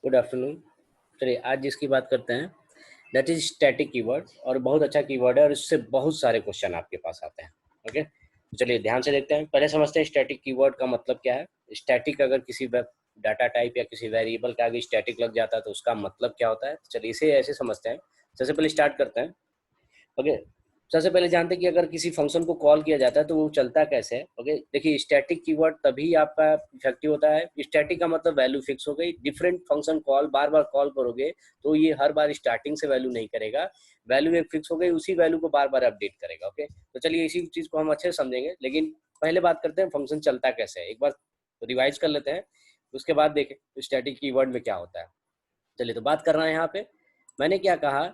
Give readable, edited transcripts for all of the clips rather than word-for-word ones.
Good afternoon. चलिए आज जिसकी बात करते हैं दैट इज स्टैटिक कीवर्ड, और बहुत अच्छा कीवर्ड है और इससे बहुत सारे क्वेश्चन आपके पास आते हैं। ओके, चलिए ध्यान से देखते हैं। पहले समझते हैं स्टैटिक कीवर्ड का मतलब क्या है। स्टैटिक अगर किसी डाटा टाइप या किसी वेरिएबल के आगे स्टैटिक लग जाता है तो उसका मतलब क्या होता है। चलिए इसे ऐसे समझते हैं। सबसे पहले स्टार्ट करते हैं। ओके, सबसे पहले जानते हैं कि अगर किसी फंक्शन को कॉल किया जाता है तो वो चलता कैसे है। ओके, देखिए स्टैटिक कीवर्ड तभी आपका इफेक्टिव होता है। स्टैटिक का मतलब वैल्यू फिक्स हो गई। डिफरेंट फंक्शन कॉल बार बार कॉल करोगे तो ये हर बार स्टार्टिंग से वैल्यू नहीं करेगा। वैल्यू एक फिक्स हो गई, उसी वैल्यू को बार बार अपडेट करेगा। ओके, तो चलिए इसी चीज को हम अच्छे से समझेंगे, लेकिन पहले बात करते हैं फंक्शन चलता कैसे है। एक बार रिवाइज कर लेते हैं, उसके बाद देखें स्टैटिक कीवर्ड में क्या होता है। चलिए तो बात कर रहे हैं यहाँ पे। मैंने क्या कहा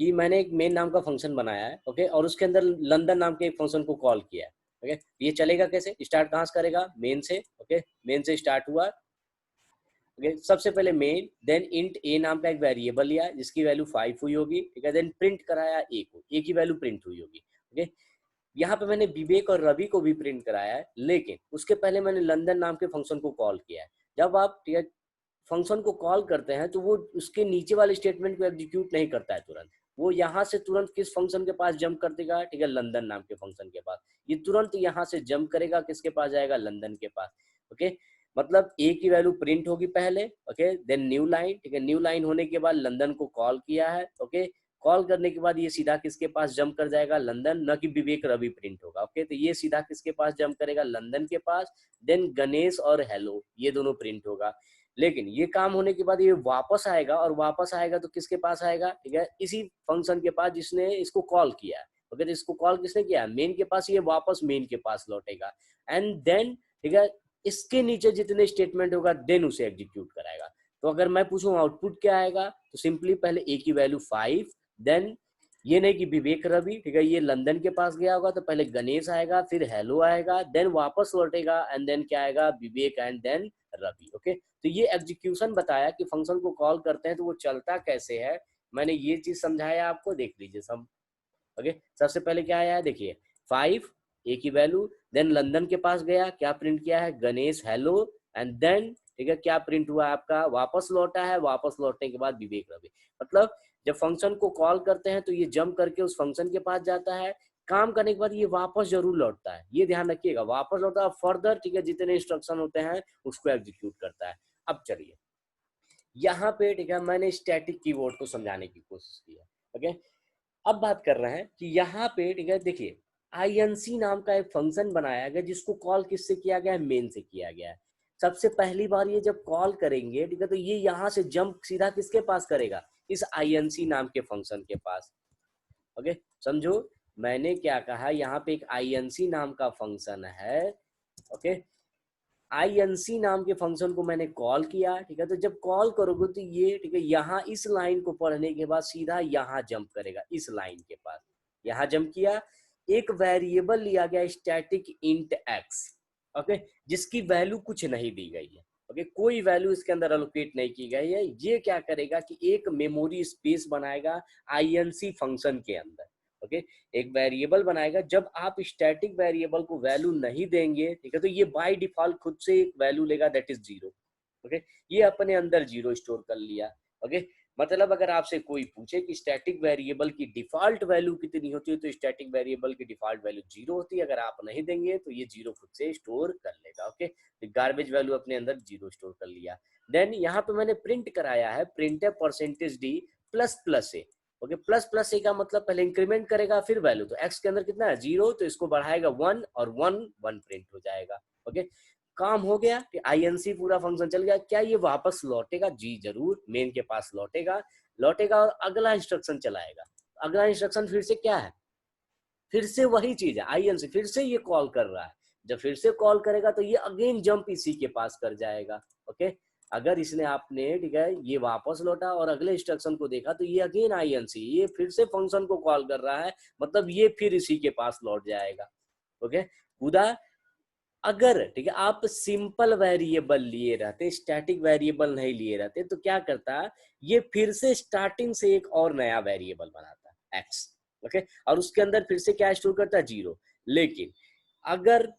कि मैंने एक मेन नाम का फंक्शन बनाया है। ओके, और उसके अंदर लंदन नाम के एक फंक्शन को कॉल किया है। ओके, ये चलेगा कैसे, स्टार्ट कहाँ से करेगा, मेन से। ओके, मेन से स्टार्ट हुआ। ओके, सबसे पहले मेन, देन इंट ए नाम का एक वेरिएबल लिया जिसकी वैल्यू 5 हुई होगी। ठीक है, देन प्रिंट कराया ए को, ए की वैल्यू प्रिंट हुई होगी। ओके, यहाँ पे मैंने विवेक और रवि को भी प्रिंट कराया है, लेकिन उसके पहले मैंने लंदन नाम के फंक्शन को कॉल किया है। जब आप ठीक है फंक्शन को कॉल करते हैं तो वो उसके नीचे वाले स्टेटमेंट को एग्जीक्यूट नहीं करता है तुरंत। वो यहाँ से तुरंत किस फंक्शन के पास जंप कर देगा, ठीक है, लंदन नाम के फंक्शन के पास। ये तुरंत यहाँ से जंप करेगा, किसके पास जाएगा, लंदन के पास। ओके, मतलब ए की वैल्यू प्रिंट होगी पहले। Okay, then new line. ठीक है, न्यू लाइन होने के बाद लंदन को कॉल किया है। ओके, कॉल करने के बाद ये सीधा किसके पास जंप कर जाएगा, लंदन, न कि विवेक रवि प्रिंट होगा। ओके, तो ये सीधा किसके पास जंप करेगा, लंदन के पास। देन गणेश और हेलो ये दोनों प्रिंट होगा। लेकिन ये काम होने के बाद ये वापस आएगा, और वापस आएगा तो किसके पास आएगा, ठीक है, इसी फंक्शन के पास जिसने इसको कॉल किया है। ओके, तो इसको कॉल किसने किया है, मेन के पास। ये वापस मेन के पास लौटेगा, एंड देन ठीक है इसके नीचे जितने स्टेटमेंट होगा देन उसे एग्जीक्यूट कराएगा। तो अगर मैं पूछूं आउटपुट क्या आएगा, तो सिंपली पहले ए की वैल्यू 5, देन ये नहीं कि विवेक रवि, ठीक है, ये लंदन के पास गया होगा तो पहले गणेश आएगा, फिर हेलो आएगा, देन वापस लौटेगा, एंड देन क्या आएगा, विवेक, एंड देन रवि। ओके, तो ये एग्जीक्यूशन बताया कि फंक्शन को कॉल करते हैं तो वो चलता कैसे है। मैंने ये चीज समझाया आपको, देख लीजिए सब। ओके, सबसे पहले क्या आया है, देखिए 5 ए की वैल्यू, देन लंदन के पास गया, क्या प्रिंट किया है, गणेश हेलो, एंड देन ठीक है क्या प्रिंट हुआ आपका, वापस लौटा है, वापस लौटने के बाद विवेक रवि। मतलब जब फंक्शन को कॉल करते हैं तो ये जंप करके उस फंक्शन के पास जाता है, काम करने के बाद ये वापस जरूर लौटता है, ये ध्यान रखिएगा, वापस लौटता है, फर्दर ठीक है जितने इंस्ट्रक्शन होते हैं उसको एग्जीक्यूट करता है। अब चलिए यहाँ पे ठीक है मैंने स्टैटिक कीवर्ड को समझाने की कोशिश की है। ओके, अब बात कर रहे हैं कि यहाँ पे ठीक है देखिए INC नाम का एक फंक्शन बनाया गया जिसको कॉल किससे किया गया है, मेन से किया गया है। सबसे पहली बार ये जब कॉल करेंगे ठीक है तो ये यहाँ से जंप सीधा किसके पास करेगा, इस INC नाम के फंक्शन के पास। ओके, समझो मैंने क्या कहा, यहाँ पे एक INC नाम का फंक्शन है। ओके, INC नाम के फंक्शन को मैंने कॉल किया, ठीक है, तो जब कॉल करोगे तो ये ठीक है यहाँ इस लाइन को पढ़ने के बाद सीधा यहाँ जंप करेगा, इस लाइन के पास। यहाँ जंप किया, एक वेरिएबल लिया गया स्टैटिक इंट एक्स। ओके, जिसकी वैल्यू कुछ नहीं दी गई है। ओके, कोई वैल्यू इसके अंदर एलोकेट नहीं की गई है। ये क्या करेगा कि एक मेमोरी स्पेस बनाएगा INC फंक्शन के अंदर। ओके, एक वेरिएबल बनाएगा, जब आप स्टैटिक वेरिएबल को वैल्यू नहीं देंगे ठीक है तो ये बाय डिफॉल्ट खुद से एक वैल्यू लेगा, दैट इज 0। ओके, ये अपने अंदर 0 स्टोर कर लिया। ओके, मतलब अगर आपसे कोई पूछे कि स्टैटिक वेरिएबल की डिफॉल्ट वैल्यू कितनी होती है तो स्टैटिक वेरिएबल की डिफॉल्ट वैल्यू 0 होती है। अगर आप नहीं देंगे तो ये 0 खुद से स्टोर कर लेगा। ओके, गार्बेज वैल्यू अपने अंदर 0 स्टोर कर लिया। देन यहाँ पे मैंने प्रिंट कराया है, प्रिंट है %d प्लस प्लस ए। ओके, प्लस प्लस ए का मतलब पहले इंक्रीमेंट करेगा फिर वैल्यू, तो एक्स के अंदर कितना है 0, तो इसको बढ़ाएगा 1, और 1 1 प्रिंट हो जाएगा। ओके, काम हो गया कि INC पूरा फंक्शन चल गया। क्या ये वापस लौटेगा, जी जरूर, मेन के पास लौटेगा। लौटेगा और अगला इंस्ट्रक्शन चलाएगा। अगला इंस्ट्रक्शन फिर से क्या है, फिर से वही चीज है, INC फिर से ये कॉल कर रहा है। जब फिर से कॉल करेगा तो ये अगेन जंप इसी के पास कर जाएगा। ओके, अगर इसने आपने ठीक है ये वापस लौटा और अगले इंस्ट्रक्शन को देखा तो ये अगेन INC, ये फिर से फंक्शन को कॉल कर रहा है, मतलब ये फिर इसी के पास लौट जाएगा। ओके, खुदा अगर ठीक है आप सिंपल वेरिएबल लिए रहते, स्टैटिक वेरिएबल नहीं लिए रहते, तो क्या करता, ये फिर से स्टार्टिंग से एक और नया वेरिएबल बनाता एक्स। ओके, और उसके अंदर फिर से क्या स्टोर करता है, 0। लेकिन अगर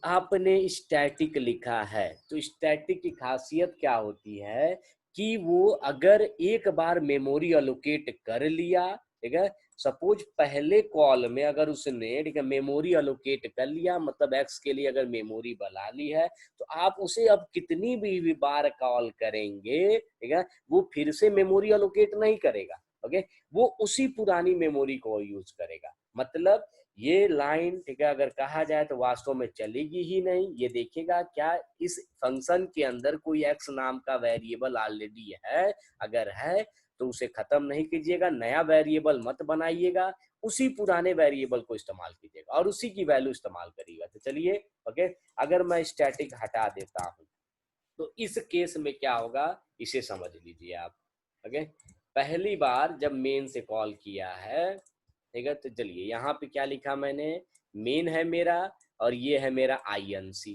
आपने स्टैटिक लिखा है तो स्टैटिक की खासियत क्या होती है कि वो अगर एक बार मेमोरी अलोकेट कर लिया, ठीक है, सपोज पहले कॉल में अगर उसने, ठीक है, मेमोरी अलोकेट कर लिया, मतलब एक्स के लिए अगर मेमोरी बना ली है, तो आप उसे अब कितनी भी बार कॉल करेंगे, ठीक है, वो फिर से मेमोरी अलोकेट नहीं करेगा, ओके, वो उसी पुरानी मेमोरी को यूज करेगा। मतलब ये लाइन, ठीक है, अगर कहा जाए तो वास्तव में चलेगी ही नहीं। ये देखेगा क्या इस फंक्शन के अंदर कोई एक्स नाम का वेरिएबल ऑलरेडी है, अगर है तो उसे खत्म नहीं कीजिएगा, नया वेरिएबल मत बनाइएगा, उसी पुराने वेरिएबल को इस्तेमाल कीजिएगा और उसी की वैल्यू इस्तेमाल करिएगा। तो चलिए, ओके, अगर मैं स्टैटिक हटा देता हूं तो इस केस में क्या होगा, इसे समझ लीजिए आप। ओके, पहली बार जब मेन से कॉल किया है, ठीक है, तो चलिए यहाँ पे क्या लिखा मैंने, मेन है मेरा और ये है मेरा आईएनसी।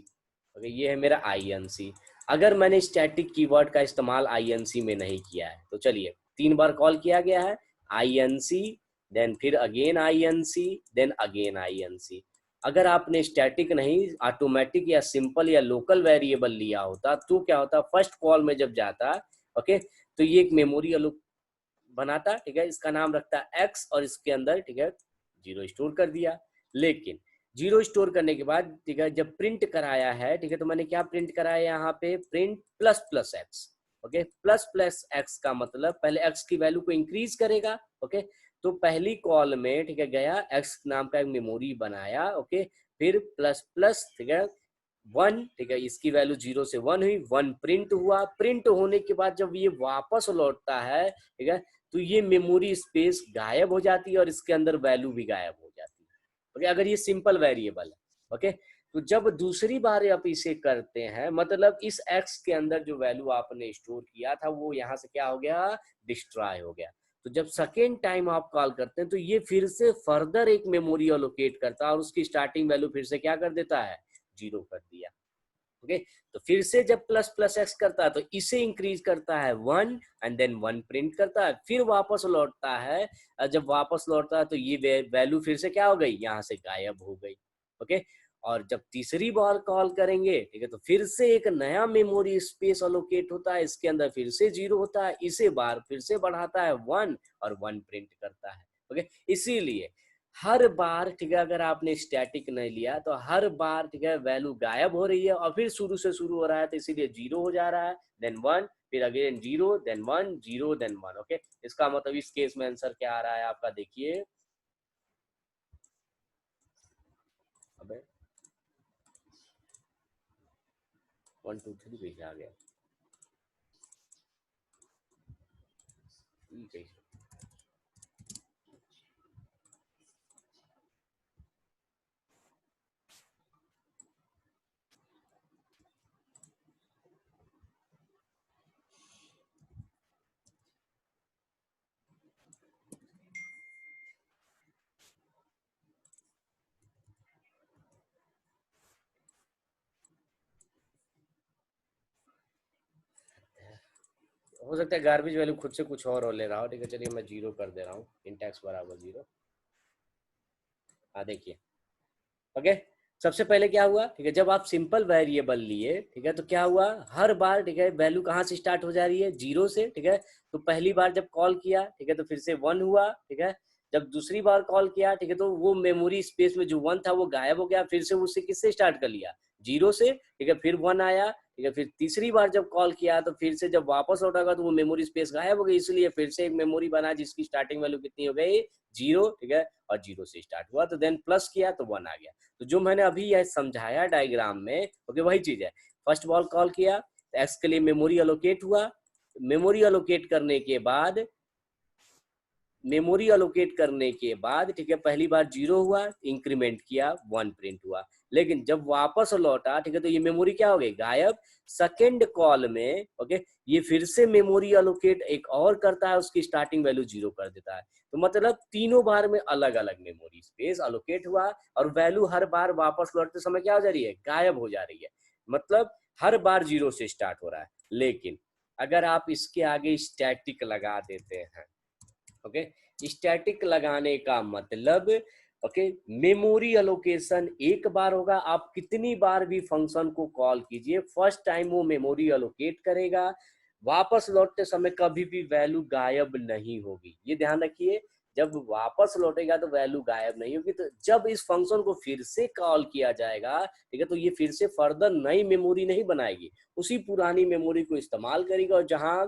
ओके, ये है मेरा आईएनसी। अगर मैंने स्टैटिक कीवर्ड का इस्तेमाल आईएनसी में नहीं किया है तो चलिए, 3 बार कॉल किया गया है, आईएनसी, देन फिर again INC, then again INC. अगर आपने स्टैटिक नहीं, ऑटोमेटिक या सिंपल या लोकल वेरिएबल लिया होता तो क्या होता, फर्स्ट कॉल में जब जाता, ओके, तो ये एक मेमोरी बनाता, ठीक है, इसका नाम रखता है एक्स और इसके अंदर, ठीक है, 0 स्टोर कर दिया। लेकिन 0 स्टोर करने के बाद, ठीक है, जब प्रिंट कराया है, ठीक है, तो मैंने क्या प्रिंट कराया यहाँ पे, print plus plus x. Okay, plus plus x का मतलब पहले एक्स की वैल्यू को इंक्रीज करेगा। ओके, तो पहली कॉल में, ठीक है, गया एक्स नाम का एक मेमोरी बनाया, ओके, फिर प्लस प्लस, ठीक है, 1, ठीक है, इसकी वैल्यू 0 से 1 हुई, 1 प्रिंट हुआ। प्रिंट होने के बाद जब ये वापस लौटता है, ठीक है, तो ये मेमोरी स्पेस गायब हो जाती है और इसके अंदर वैल्यू भी गायब हो जाती है। ओके, अगर ये सिंपल वेरिएबल है। ओके, तो जब दूसरी बार आप इसे करते हैं, मतलब इस एक्स के अंदर जो वैल्यू आपने स्टोर किया था वो यहाँ से क्या हो गया, डिस्ट्रॉय हो गया। तो जब सेकेंड टाइम आप कॉल करते हैं तो ये फिर से फर्दर एक मेमोरी अलोकेट करता है और उसकी स्टार्टिंग वैल्यू फिर से क्या कर देता है, 0 कर दिया। ओके, तो फिर से जब प्लस प्लस एक्स करता है तो इसे इंक्रीज करता है 1 एंड देन 1 प्रिंट करता है, फिर वापस लौटता है। जब वापस लौटता है तो ये वैल्यू फिर से क्या हो गई, यहाँ से गायब हो गई। ओके, और जब तीसरी बार कॉल करेंगे, ठीक है, तो फिर से एक नया मेमोरी स्पेस अलोकेट होता है, इसके अंदर फिर से 0 होता है, इसे बार फिर से बढ़ाता है 1 और 1 प्रिंट करता है। ओके, इसीलिए हर बार, ठीक है, अगर आपने स्टैटिक नहीं लिया तो हर बार, ठीक है, वैल्यू गायब हो रही है और फिर शुरू से शुरू हो रहा है, तो इसीलिए 0 हो जा रहा है, देन 1, फिर अगेन 0, देन 1, 0, देन 1। ओके, इसका मतलब इस केस में आंसर क्या आ रहा है आपका, देखिए, अबे 1 2 3 कैसे आ गया, कैसे, हो सकता है गार्बेज वैल्यू खुद से कुछ और ले रहा हो। ठीक है, चलिए मैं 0 कर दे रहा हूँ, इंटेक्स बराबर 0। हाँ देखिए, ओके, सबसे पहले क्या हुआ, ठीक है, जब आप सिंपल वेरिएबल लिए, ठीक है, तो क्या हुआ, हर बार, ठीक है, वैल्यू कहाँ से स्टार्ट हो जा रही है, 0 से। ठीक है, तो पहली बार जब कॉल किया, ठीक है, तो फिर से 1 हुआ। ठीक है, जब दूसरी बार कॉल किया, ठीक है, तो वो मेमोरी स्पेस में जो 1 था वो गायब हो गया, फिर से उससे किससे स्टार्ट कर लिया, 0 से। ठीक है, फिर 1 आया। ठीक है, फिर तीसरी बार जब कॉल किया तो फिर से जब वापस लौटागा तो वो मेमोरी स्पेस गायब हो गई, इसलिए फिर से एक मेमोरी बना जिसकी स्टार्टिंग वैल्यू कितनी हो गई, 0। ठीक है, और 0 से स्टार्ट हुआ, तो देन प्लस किया तो 1 आ गया। तो जो मैंने अभी यह समझाया डायग्राम में, ओके, वही चीज है। फर्स्ट बॉल कॉल किया तो एक्स के लिए मेमोरी अलोकेट हुआ, मेमोरी अलोकेट करने के बाद, मेमोरी अलोकेट करने के बाद, ठीक है, पहली बार 0 हुआ, इंक्रीमेंट किया, 1 प्रिंट हुआ। लेकिन जब वापस लौटा, ठीक है, तो ये मेमोरी क्या हो गई, गायब। सेकेंड कॉल में, ओके, ये फिर से मेमोरी अलोकेट एक और करता है, उसकी स्टार्टिंग वैल्यू 0 कर देता है। तो मतलब तीनों बार में अलग अलग मेमोरी स्पेस अलोकेट हुआ और वैल्यू हर बार वापस लौटते समय क्या हो जा रही है, गायब हो जा रही है। मतलब हर बार 0 से स्टार्ट हो रहा है। लेकिन अगर आप इसके आगे स्टैटिक लगा देते हैं, ओके, स्टैटिक लगाने का मतलब, ओके, मेमोरी अलोकेशन एक बार होगा, आप कितनी बार भी फंक्शन को कॉल कीजिए, फर्स्ट टाइम वो मेमोरी अलोकेट करेगा, वापस लौटते समय कभी भी वैल्यू गायब नहीं होगी, ये ध्यान रखिए। जब वापस लौटेगा तो वैल्यू गायब नहीं होगी। तो जब इस फंक्शन को फिर से कॉल किया जाएगा, ठीक है, तो ये फिर से फर्दर नई मेमोरी नहीं बनाएगी, उसी पुरानी मेमोरी को इस्तेमाल करेगा, और जहां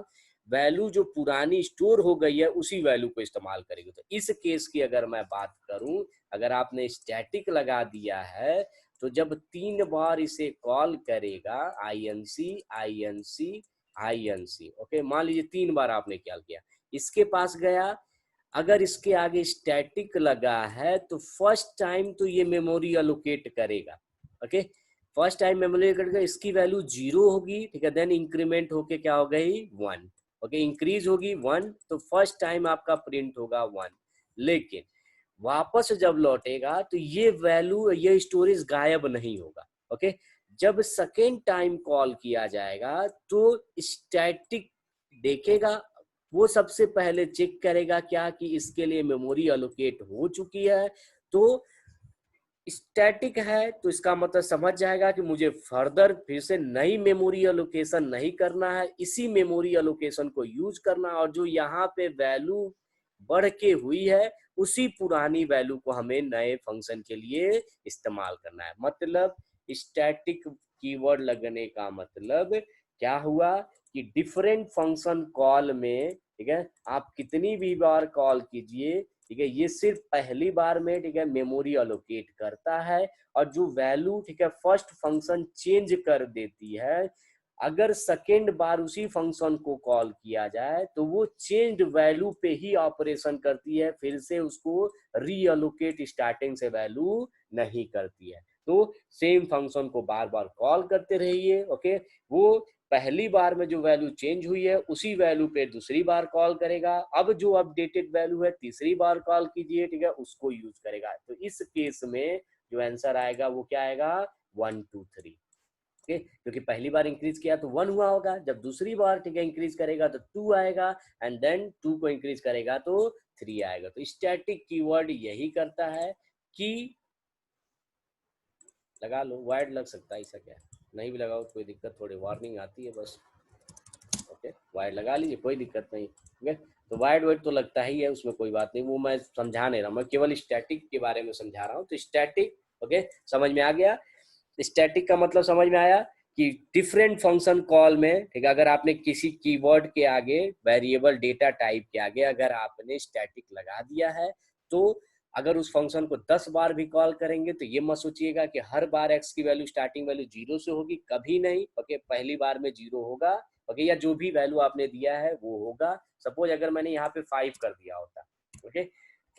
वैल्यू जो पुरानी स्टोर हो गई है उसी वैल्यू को इस्तेमाल करेगी। तो इस केस की अगर मैं बात करूं, अगर आपने स्टैटिक लगा दिया है तो जब 3 बार इसे कॉल करेगा, INC, ओके, मान लीजिए 3 बार आपने क्या किया, इसके पास गया, अगर इसके आगे स्टैटिक लगा है तो फर्स्ट टाइम तो ये मेमोरी अलोकेट करेगा, ओके, फर्स्ट टाइम मेमोरी करेगा, इसकी वैल्यू 0 होगी, ठीक है, देन इंक्रीमेंट होके क्या हो गई 1, ओके, इंक्रीज होगी 1, तो फर्स्ट टाइम आपका प्रिंट होगा 1। लेकिन वापस जब लौटेगा तो ये वैल्यू, ये स्टोरेज गायब नहीं होगा, ओके। जब सेकेंड टाइम कॉल किया जाएगा तो स्टैटिक देखेगा, वो सबसे पहले चेक करेगा क्या कि इसके लिए मेमोरी अलोकेट हो चुकी है। तो स्टैटिक है तो इसका मतलब समझ जाएगा कि मुझे फर्दर फिर से नई मेमोरी अलोकेशन नहीं करना है, इसी मेमोरी अलोकेशन को यूज करना, और जो यहाँ पे वैल्यू बढ़ के हुई है उसी पुरानी वैल्यू को हमें नए फंक्शन के लिए इस्तेमाल करना है। मतलब स्टैटिक कीवर्ड लगने का मतलब क्या हुआ कि डिफरेंट फंक्शन कॉल में, ठीक है, आप कितनी भी बार कॉल कीजिए, ठीक है, ये सिर्फ पहली बार में, ठीक है, मेमोरी अलोकेट करता है, और जो वैल्यू, ठीक है, फर्स्ट फंक्शन चेंज कर देती है, अगर सेकेंड बार उसी फंक्शन को कॉल किया जाए तो वो चेंज्ड वैल्यू पे ही ऑपरेशन करती है, फिर से उसको रीअलोकेट स्टार्टिंग से वैल्यू नहीं करती है। तो सेम फंक्शन को बार बार कॉल करते रहिए, ओके, वो पहली बार में जो वैल्यू चेंज हुई है उसी वैल्यू पे दूसरी बार कॉल करेगा, अब जो अपडेटेड वैल्यू है तीसरी बार कॉल कीजिए, ठीक है, उसको यूज करेगा। तो इस केस में जो आंसर आएगा वो क्या आएगा 1 2 3, ओके, क्योंकि पहली बार इंक्रीज किया तो 1 हुआ होगा, जब दूसरी बार, ठीक है, इंक्रीज करेगा तो 2 आएगा, एंड देन 2 को इंक्रीज करेगा तो 3 आएगा। तो स्टैटिक कीवर्ड यही करता है कि लगा लो, वाइड लग सकता है, ऐसा क्या है, नहीं भी लगाओ कोई दिक्कत, थोड़ी वार्निंग आती है बस, ओके, वाइड लगा लीजिए कोई दिक्कत नहीं, ठीक है। तो वाइड तो लगता ही है, उसमें कोई बात नहीं, वो मैं समझा नहीं रहा, मैं केवल स्टैटिक के बारे में समझा रहा हूँ। तो स्टैटिक, ओके, समझ में आ गया। स्टैटिक का मतलब समझ में आया कि डिफरेंट फंक्शन कॉल में, ठीक है, अगर आपने किसी कीवर्ड के आगे, वेरिएबल डेटा टाइप के आगे अगर आपने स्टैटिक लगा दिया है, तो अगर उस फंक्शन को 10 बार भी कॉल करेंगे तो ये मत सोचिएगा कि हर बार x की वैल्यू स्टार्टिंग वैल्यू 0 से होगी, कभी नहीं, ओके, पहली बार में 0 होगा, ओके, या जो भी वैल्यू आपने दिया है वो होगा। सपोज अगर मैंने यहाँ पे 5 कर दिया होता, ओके,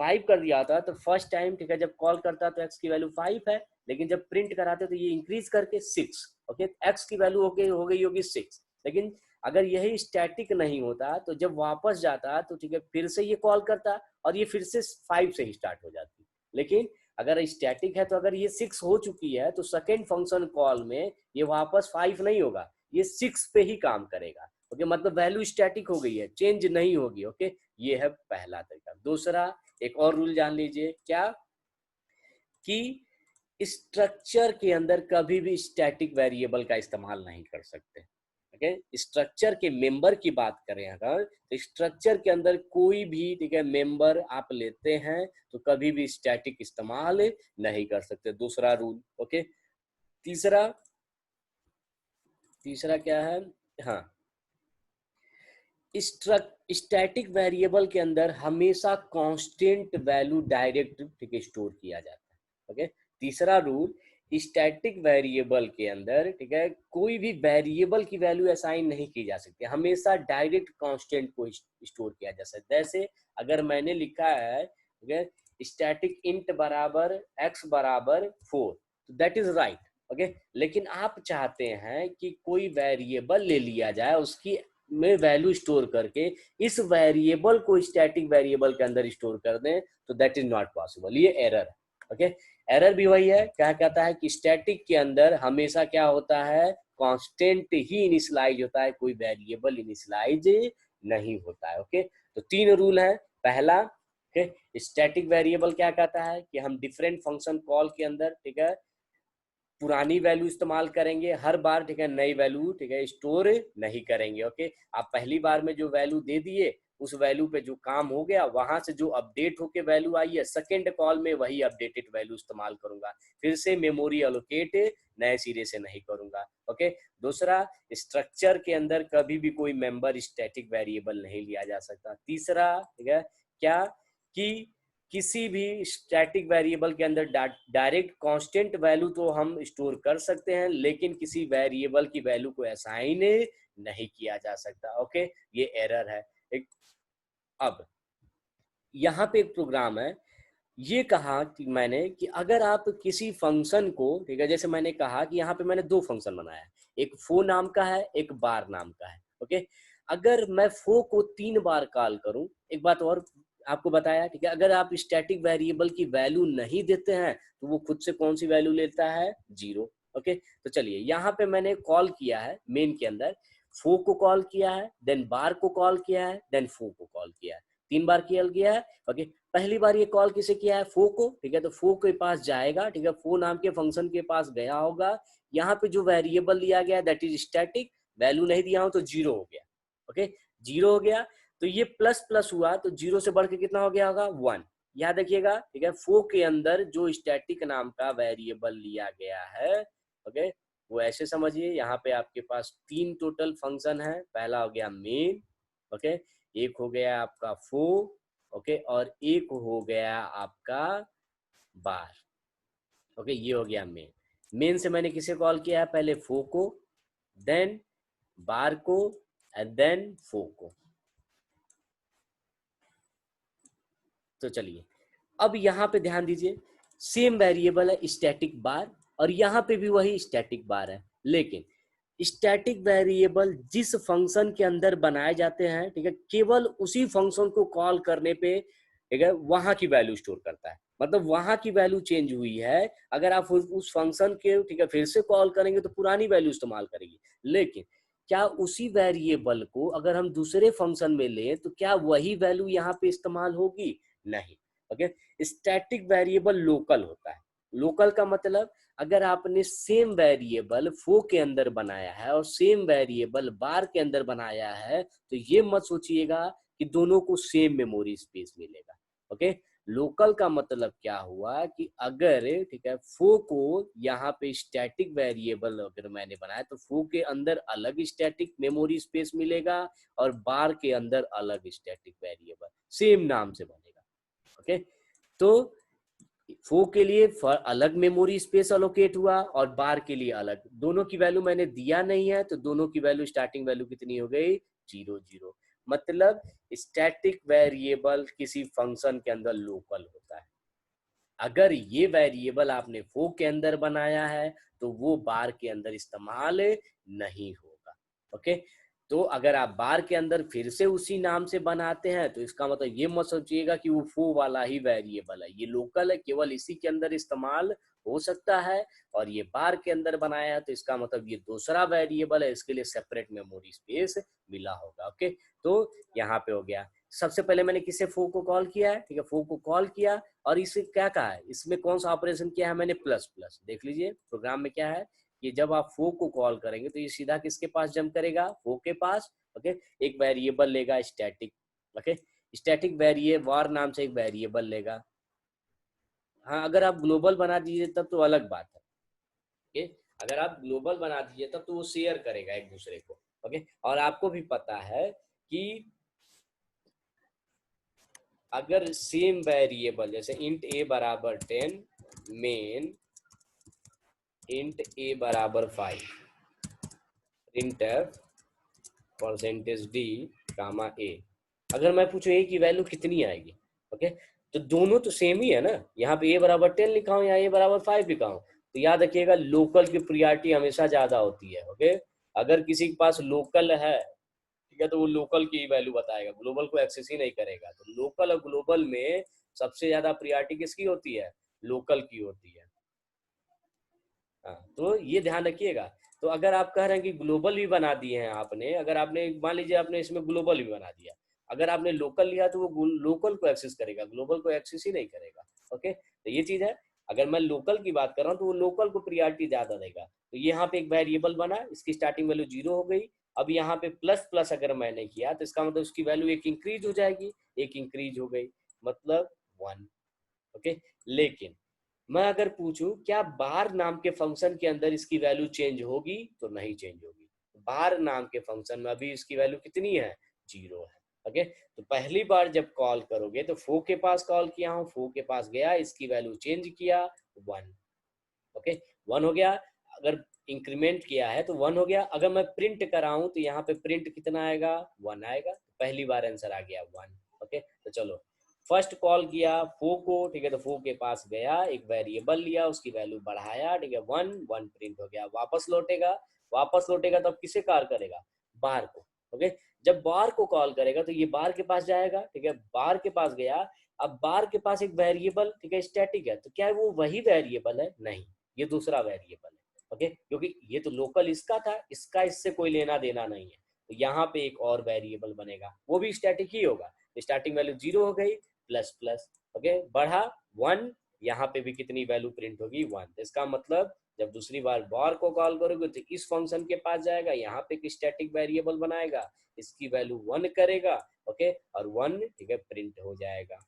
5 कर दिया होता तो फर्स्ट टाइम, ठीक है, जब कॉल करता तो x की वैल्यू 5 है, लेकिन जब प्रिंट कराते तो ये इंक्रीज करके 6, ओके, x की वैल्यू हो गई होगी 6। लेकिन अगर यही स्टैटिक नहीं होता तो जब वापस जाता तो, ठीक है, फिर से ये कॉल करता और ये फिर से 5 से ही स्टार्ट हो जाती। लेकिन अगर स्टैटिक है तो अगर ये 6 हो चुकी है तो सेकेंड फंक्शन कॉल में ये वापस 5 नहीं होगा, ये 6 पे ही काम करेगा, ओके, मतलब वैल्यू स्टैटिक हो गई है, चेंज नहीं होगी, ओके। ये है पहला तरीका। दूसरा, एक और रूल जान लीजिए, क्या कि स्ट्रक्चर के अंदर कभी भी स्टैटिक वेरिएबल का इस्तेमाल नहीं कर सकते, ओके। स्ट्रक्चर के मेंबर की बात करें अगर, तो स्ट्रक्चर के अंदर कोई भी, ठीक है, मेंबर आप लेते हैं तो कभी भी स्टैटिक इस्तेमाल नहीं कर सकते। दूसरा रूल, ओके। तीसरा, तीसरा क्या है, हाँ, स्टैटिक वेरिएबल के अंदर हमेशा कांस्टेंट वैल्यू डायरेक्ट, ठीक है, स्टोर किया जाता है, ओके। तीसरा रूल, स्टैटिक वेरिएबल के अंदर, ठीक है, कोई भी वेरिएबल की वैल्यू असाइन नहीं की जा सकती, हमेशा डायरेक्ट कांस्टेंट को स्टोर किया जा सकता है। जैसे अगर मैंने लिखा है, ओके, स्टैटिक इंट बराबर x बराबर 4, तो दैट इज राइट, ओके। लेकिन आप चाहते हैं कि कोई वेरिएबल ले लिया जाए, उसकी में वैल्यू स्टोर करके इस वेरिएबल को स्टैटिक वेरिएबल के अंदर स्टोर कर दें, तो दैट इज नॉट पॉसिबल, ये एरर है, ओके। एरर भी वही है, क्या कहता है कि स्टैटिक के अंदर हमेशा क्या होता है, कांस्टेंट ही इनिशियलाइज होता है, कोई वेरिएबल इनिशियलाइज नहीं होता है, ओके। तो 3 रूल है। पहला, ओके, स्टैटिक वेरिएबल क्या कहता है कि हम डिफरेंट फंक्शन कॉल के अंदर, ठीक है, पुरानी वैल्यू इस्तेमाल करेंगे हर बार, ठीक है, नई वैल्यू, ठीक है, स्टोर नहीं करेंगे। ओके, आप पहली बार में जो वैल्यू दे दिए उस वैल्यू पे जो काम हो गया, वहां से जो अपडेट होके वैल्यू आई है, सेकेंड कॉल में वही अपडेटेड वैल्यू इस्तेमाल करूंगा, फिर से मेमोरी अलोकेट नए सिरे से नहीं करूंगा। ओके, दूसरा, स्ट्रक्चर के अंदर कभी भी कोई मेंबर स्टैटिक वेरिएबल नहीं लिया जा सकता। तीसरा, ठीक है, क्या कि किसी भी स्टैटिक वेरिएबल के अंदर डायरेक्ट कांस्टेंट वैल्यू तो हम स्टोर कर सकते हैं, लेकिन किसी वेरिएबल की वैल्यू को असाइन नहीं किया जा सकता। ओके, ये एरर है एक। अब यहाँ पे एक प्रोग्राम है, ये कहा कि मैंने कि अगर आप किसी फंक्शन को, ठीक है, जैसे मैंने कहा कि यहाँ पे मैंने दो फंक्शन बनाया है, एक फो नाम का है, एक बार नाम का है। ओके, अगर मैं फो को 3 बार कॉल करूं, एक बात और आपको बताया, ठीक है, अगर आप स्टैटिक वेरिएबल की वैल्यू नहीं देते हैं तो वो खुद से कौन सी वैल्यू लेता है, 0। ओके, तो चलिए यहाँ पे मैंने कॉल किया है मेन के अंदर, फो को कॉल किया है, देन बार को कॉल किया है, देन फो को कॉल किया है, 3 बार किया है। ओके, पहली बार ये कॉल किसे किया है, फो को, ठीक है, तो फो के पास जाएगा, ठीक है, फो नाम के फंक्शन के पास गया होगा, यहाँ पे जो वेरिएबल लिया गया दैट इज स्टैटिक, वैल्यू नहीं दिया हो तो 0 हो गया। ओके, 0 हो गया, तो ये प्लस प्लस हुआ तो 0 से बढ़ के कितना हो गया होगा, 1। यहाँ देखिएगा, ठीक है, फो के अंदर जो स्टैटिक नाम का वेरिएबल लिया गया है, ओके, वो ऐसे समझिए, यहाँ पे आपके पास 3 टोटल फंक्शन है। पहला हो गया मेन, ओके, एक हो गया आपका फो, ओके, और एक हो गया आपका बार। ओके, ये हो गया मेन। मेन से मैंने किसे कॉल किया है, पहले फो को, देन बार को, एंड देन फो को। तो चलिए अब यहाँ पे ध्यान दीजिए, सेम वेरिएबल है स्टैटिक बार, और यहाँ पे भी वही स्टैटिक बार है, लेकिन स्टैटिक वेरिएबल जिस फंक्शन के अंदर बनाए जाते हैं, ठीक है, केवल उसी फंक्शन को कॉल करने पे, ठीक है, वहां की वैल्यू स्टोर करता है। मतलब वहां की वैल्यू चेंज हुई है, अगर आप उस फंक्शन के, ठीक है, फिर से कॉल करेंगे तो पुरानी वैल्यू इस्तेमाल करेगी, लेकिन क्या उसी वेरिएबल को अगर हम दूसरे फंक्शन में लें तो क्या वही वैल्यू यहाँ पे इस्तेमाल होगी, नहीं। ओके, स्टैटिक वेरिएबल लोकल होता है। लोकल का मतलब, अगर आपने सेम वेरिएबल फो के अंदर बनाया है और सेम वेरिएबल बार के अंदर बनाया है, तो ये मत सोचिएगा कि दोनों को सेम मेमोरी स्पेस मिलेगा। ओके, लोकल का मतलब क्या हुआ कि अगर, ठीक है, फो को यहाँ पे स्टैटिक वेरिएबल अगर मैंने बनाया तो फो के अंदर अलग स्टैटिक मेमोरी स्पेस मिलेगा और बार के अंदर अलग स्टैटिक वेरिएबल, सेम नाम से बनेगा। ओके, तो फो के लिए अलग मेमोरी स्पेस अलोकेट हुआ और बार के लिए अलग, दोनों की वैल्यू मैंने दिया नहीं है, तो दोनों की वैल्यू स्टार्टिंग वैल्यू कितनी हो गई, 0 0। मतलब स्टैटिक वेरिएबल किसी फंक्शन के अंदर लोकल होता है। अगर ये वेरिएबल आपने फो के अंदर बनाया है तो वो बार के अंदर इस्तेमाल नहीं होगा। ओके, तो अगर आप बार के अंदर फिर से उसी नाम से बनाते हैं तो इसका मतलब ये मत सोचिएगा कि वो फो वाला ही वेरिएबल है, ये लोकल है, केवल इसी के अंदर इस्तेमाल हो सकता है। और ये बार के अंदर बनाया है तो इसका मतलब ये दूसरा वेरिएबल है, इसके लिए सेपरेट मेमोरी स्पेस मिला होगा। ओके, तो यहाँ पे हो गया। सबसे पहले मैंने किसे फो को कॉल किया है, ठीक है, फो को कॉल किया और इसे क्या कहा है, इसमें कौन सा ऑपरेशन किया है मैंने, प्लस प्लस। देख लीजिए प्रोग्राम में क्या है कि जब आप फो को कॉल करेंगे तो ये सीधा किसके पास जंप करेगा, फो के पास। ओके, एक वेरिएबल लेगा स्टैटिक। ओके, स्टैटिक वेरिएबल वार नाम से एक वेरिएबल लेगा। हाँ, अगर आप ग्लोबल बना दीजिए तब तो अलग बात है। ओके, अगर आप ग्लोबल बना दीजिए तब तो वो शेयर करेगा एक दूसरे को। ओके, और आपको भी पता है कि अगर सेम वेरिएबल जैसे इंट ए बराबर 10, मेन इंट ए बराबर 5, प्रिंटफ परसेंटेज डी गामा ए, अगर मैं पूछूं ए की वैल्यू कितनी आएगी, ओके, तो दोनों तो सेम ही है ना, यहाँ पे ए बराबर 10 लिखा हूँ, यहाँ ए बराबर 5 लिखा हूँ, तो याद रखिएगा लोकल की प्रियोरिटी हमेशा ज्यादा होती है। ओके, अगर किसी के पास लोकल है, ठीक है, तो वो लोकल की वैल्यू बताएगा, ग्लोबल को एक्सेस ही नहीं करेगा। तो लोकल और ग्लोबल में सबसे ज्यादा प्रियोरिटी किसकी होती है, लोकल की होती है। हाँ, तो ये ध्यान रखिएगा। तो अगर आप कह रहे हैं कि ग्लोबल भी बना दिए हैं आपने, अगर आपने मान लीजिए आपने इसमें ग्लोबल भी बना दिया, अगर आपने लोकल लिया तो वो लोकल को एक्सेस करेगा, ग्लोबल को एक्सेस ही नहीं करेगा। ओके, तो ये चीज है। अगर मैं लोकल की बात कर रहा हूँ तो वो लोकल को प्रियॉरिटी ज्यादा देगा। तो यहाँ पे एक वेरिएबल बना, इसकी स्टार्टिंग वैल्यू 0 हो गई। अब यहाँ पे प्लस प्लस अगर मैंने किया तो इसका मतलब उसकी वैल्यू एक इंक्रीज हो जाएगी, एक इंक्रीज हो गई, मतलब 1। ओके, लेकिन मैं अगर पूछूं क्या बार नाम के फंक्शन के अंदर इसकी वैल्यू चेंज होगी, तो नहीं चेंज होगी। बार नाम के फंक्शन में अभी इसकी वैल्यू कितनी है, 0 है। ओके, तो पहली बार जब कॉल करोगे तो फो के पास कॉल किया हूँ, फो के पास गया, इसकी वैल्यू चेंज किया 1। ओके, 1 हो गया। अगर इंक्रीमेंट किया है तो 1 हो गया। अगर मैं प्रिंट कराऊं तो यहाँ पे प्रिंट कितना आएगा, 1 आएगा। पहली बार आंसर आ गया 1। ओके, तो चलो फर्स्ट कॉल किया फो को, ठीक है, तो फो के पास गया, एक वेरिएबल लिया, उसकी वैल्यू बढ़ाया, ठीक है, 1 1 प्रिंट हो गया, वापस लौटेगा। वापस लौटेगा तो अब किसे कॉल करेगा, बार को। ओके, जब बार को कॉल करेगा तो ये बार के पास जाएगा, ठीक है, बार के पास गया। अब बार के पास एक वेरिएबल, ठीक है, स्टैटिक है, तो क्या वो वही वेरिएबल है, नहीं, ये दूसरा वेरिएबल है। ओके, क्योंकि ये तो लोकल इसका था, इसका इससे कोई लेना देना नहीं है। तो यहाँ पे एक और वेरिएबल बनेगा, वो भी स्टैटिक ही होगा। स्टार्टिंग वैल्यू 0 हो गई, प्लस प्लस, ओके, बढ़ा 1, यहाँ पे भी कितनी वैल्यू प्रिंट होगी, 1। तो इसका मतलब जब दूसरी बार बार को कॉल करोगे तो इस फंक्शन के पास जाएगा, यहाँ पे एक स्टैटिक वेरिएबल बनाएगा, इसकी वैल्यू 1 करेगा, ओके, और 1, ठीक है, प्रिंट हो जाएगा।